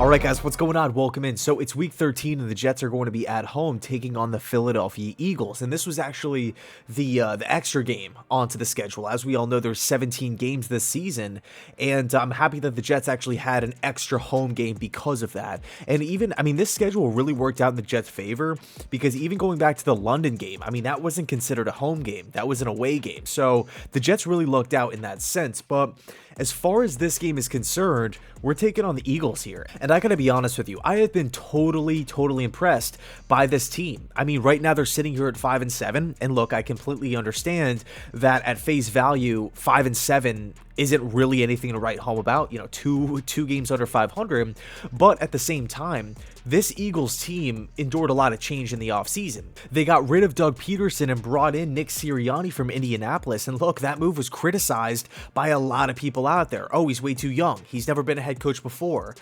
All right, guys, what's going on? Welcome in. So it's week 13, and the Jets are going to be at home taking on the Philadelphia Eagles. And this was actually the extra game onto the schedule. As we all know, there's 17 games this season, and I'm happy that the Jets actually had an extra home game because of that. And even, this schedule really worked out in the Jets' favor because even going back to the London game, that wasn't considered a home game. That was an away game. So the Jets really lucked out in that sense. But as far as this game is concerned, we're taking on the Eagles here. And I gotta be honest with you, I have been totally impressed by this team. Right now they're sitting here at 5-7, and look, I completely understand that at face value, 5-7 isn't really anything to write home about, two games under 500, but at the same time, this Eagles team endured a lot of change in the offseason. They got rid of Doug Peterson and brought in Nick Sirianni from Indianapolis, and look, that move was criticized by a lot of people out there. Oh, he's way too young. He's never been a head coach before.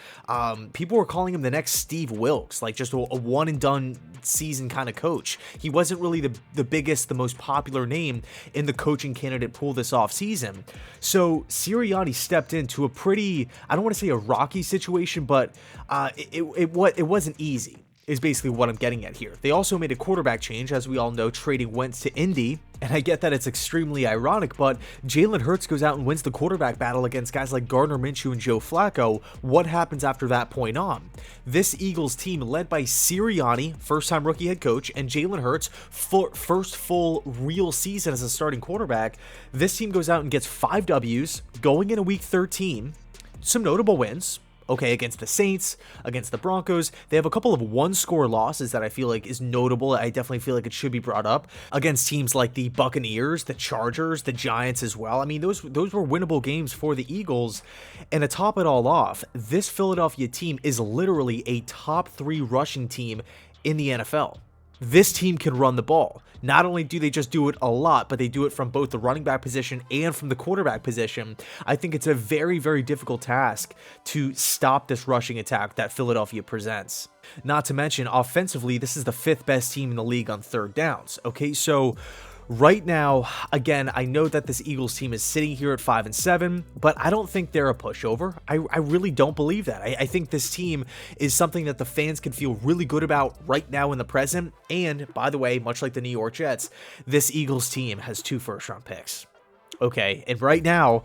People were calling him the next Steve Wilks, like just a one-and-done season kind of coach. He wasn't really the biggest, the most popular name in the coaching candidate pool this offseason. So Sirianni stepped into a pretty, I don't want to say a rocky situation, but it wasn't easy, is basically what I'm getting at here. They also made a quarterback change, as we all know, trading Wentz to Indy. And I get that it's extremely ironic, but Jalen Hurts goes out and wins the quarterback battle against guys like Gardner Minshew and Joe Flacco. What happens after that point on? This Eagles team, led by Sirianni, first-time rookie head coach, and Jalen Hurts, first full real season as a starting quarterback, this team goes out and gets 5 Ws going into week 13. Some notable wins. Okay, against the Saints, against the Broncos. They have a couple of one-score losses that I feel like is notable. I definitely feel like it should be brought up against teams like the Buccaneers, the Chargers, the Giants as well. Those were winnable games for the Eagles. And to top it all off, this Philadelphia team is literally a top 3 rushing team in the NFL. This team can run the ball. Not only do they just do it a lot, but they do it from both the running back position and from the quarterback position. I think it's a very difficult task to stop this rushing attack that Philadelphia presents. Not to mention, offensively, this is the 5th best team in the league on third downs. Okay, so right now, again, I know that this Eagles team is sitting here at 5-7, but I don't think they're a pushover. I really don't believe that. I think this team is something that the fans can feel really good about right now in the present. And by the way, much like the New York Jets, this Eagles team has 2 first-round picks. Okay, and right now,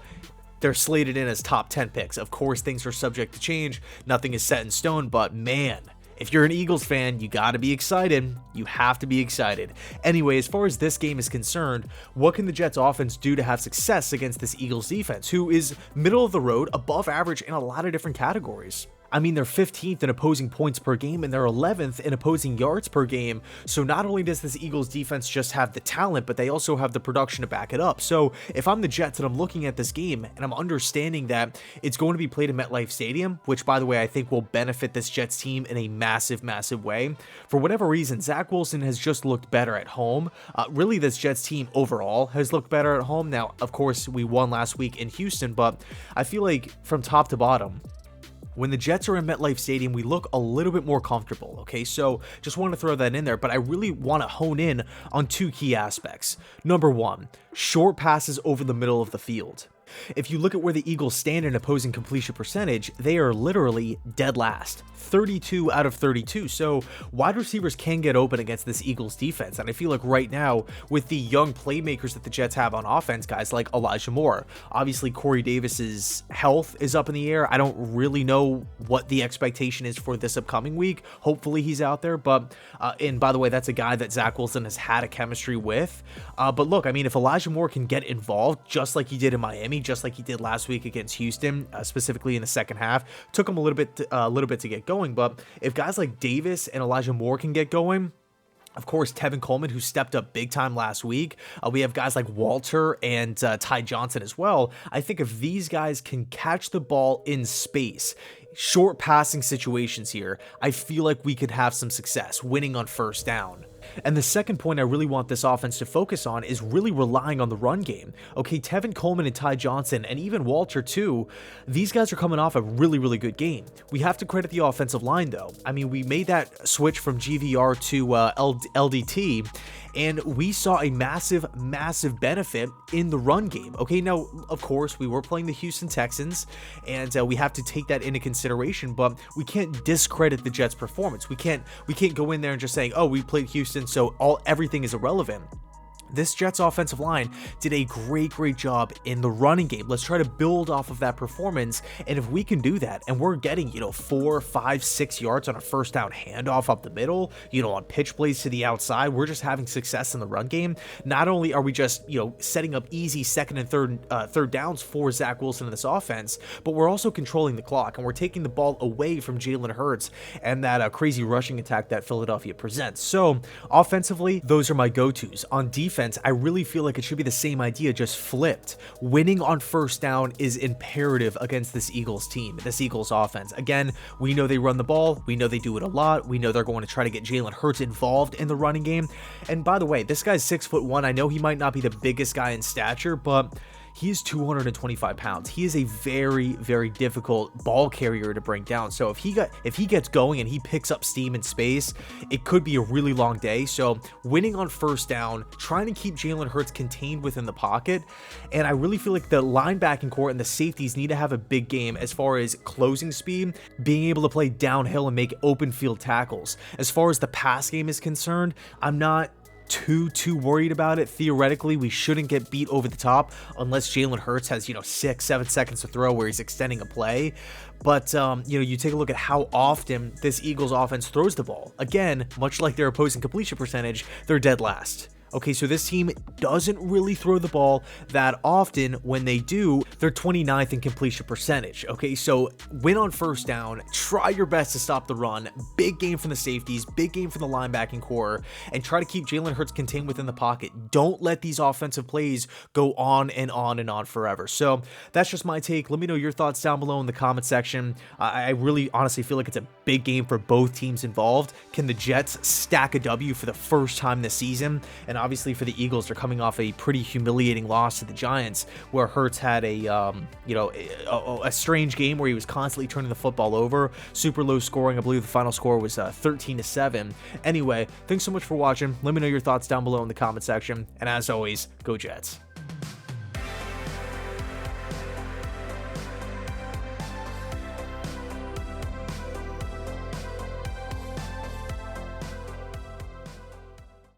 they're slated in as top 10 picks. Of course, things are subject to change. Nothing is set in stone, but man, if you're an Eagles fan, you gotta be excited. You have to be excited. Anyway, as far as this game is concerned, what can the Jets offense do to have success against this Eagles defense, who is middle of the road, above average in a lot of different categories? They're 15th in opposing points per game, and they're 11th in opposing yards per game. So not only does this Eagles defense just have the talent, but they also have the production to back it up. So if I'm the Jets and I'm looking at this game and I'm understanding that it's going to be played in MetLife Stadium, which by the way, I think will benefit this Jets team in a massive way. For whatever reason, Zach Wilson has just looked better at home. Really, this Jets team overall has looked better at home. Now, of course, we won last week in Houston, but I feel like from top to bottom, when the Jets are in MetLife Stadium, we look a little bit more comfortable, okay? So just want to throw that in there, but I really want to hone in on 2 key aspects. Number 1, short passes over the middle of the field. If you look at where the Eagles stand in opposing completion percentage, they are literally dead last, 32 out of 32. So wide receivers can get open against this Eagles defense. And I feel like right now, with the young playmakers that the Jets have on offense, guys like Elijah Moore, obviously Corey Davis's health is up in the air. I don't really know what the expectation is for this upcoming week. Hopefully he's out there. But, and by the way, that's a guy that Zach Wilson has had a chemistry with. But look, if Elijah Moore can get involved, just like he did in Miami, just like he did last week against Houston, specifically in the second half, took him a little bit to get going. But if guys like Davis and Elijah Moore can get going, of course, Tevin Coleman, who stepped up big time last week. We have guys like Walter and Ty Johnson as well. I think if these guys can catch the ball in space, short passing situations here, I feel like we could have some success winning on first down. And the second point I really want this offense to focus on is really relying on the run game. Okay, Tevin Coleman and Ty Johnson, and even Walter too, these guys are coming off a really, really good game. We have to credit the offensive line though. I mean, we made that switch from GVR to LDT, and we saw a massive, massive benefit in the run game. Okay, now, of course, we were playing the Houston Texans, and we have to take that into consideration, but we can't discredit the Jets' performance. We can't go in there and just saying, oh, we played Houston, so everything is irrelevant. This Jets offensive line did a great job in the running game. Let's try to build off of that performance. And if we can do that, and we're getting, 4, 5, 6 yards on a first down handoff up the middle, on pitch plays to the outside, we're just having success in the run game. Not only are we just, setting up easy second and third downs for Zach Wilson in this offense, but we're also controlling the clock, and we're taking the ball away from Jalen Hurts and that crazy rushing attack that Philadelphia presents. So offensively, those are my go-tos. On defense, I really feel like it should be the same idea, just flipped. Winning on first down is imperative against this Eagles team, this Eagles offense. Again, we know they run the ball. We know they do it a lot. We know they're going to try to get Jalen Hurts involved in the running game. And by the way, this guy's 6'1". I know he might not be the biggest guy in stature, but he is 225 pounds. He is a very difficult ball carrier to bring down. So if he gets going and he picks up steam in space, it could be a really long day. So winning on first down, trying to keep Jalen Hurts contained within the pocket. And I really feel like the linebacking core and the safeties need to have a big game as far as closing speed, being able to play downhill and make open field tackles. As far as the pass game is concerned, I'm not too worried about it. Theoretically, we shouldn't get beat over the top unless Jalen Hurts has 6-7 seconds to throw where he's extending a play. But you take a look at how often this Eagles offense throws the ball. Again, much like their opposing completion percentage, they're dead last. Okay, so this team doesn't really throw the ball that often. When they do, they're 29th in completion percentage. Okay, so win on first down, try your best to stop the run, big game from the safeties, big game from the linebacking core, and try to keep Jalen Hurts contained within the pocket. Don't let these offensive plays go on and on forever. So that's just my take. Let me know your thoughts down below in the comment section. I really honestly feel like it's a big game for both teams involved. Can the Jets stack a W for the first time this season? And obviously for the Eagles, they're coming off a pretty humiliating loss to the Giants, where Hurts had a strange game where he was constantly turning the football over. Super low scoring. I believe the final score was 13-7. Anyway, thanks so much for watching. Let me know your thoughts down below in the comment section. And as always, go Jets.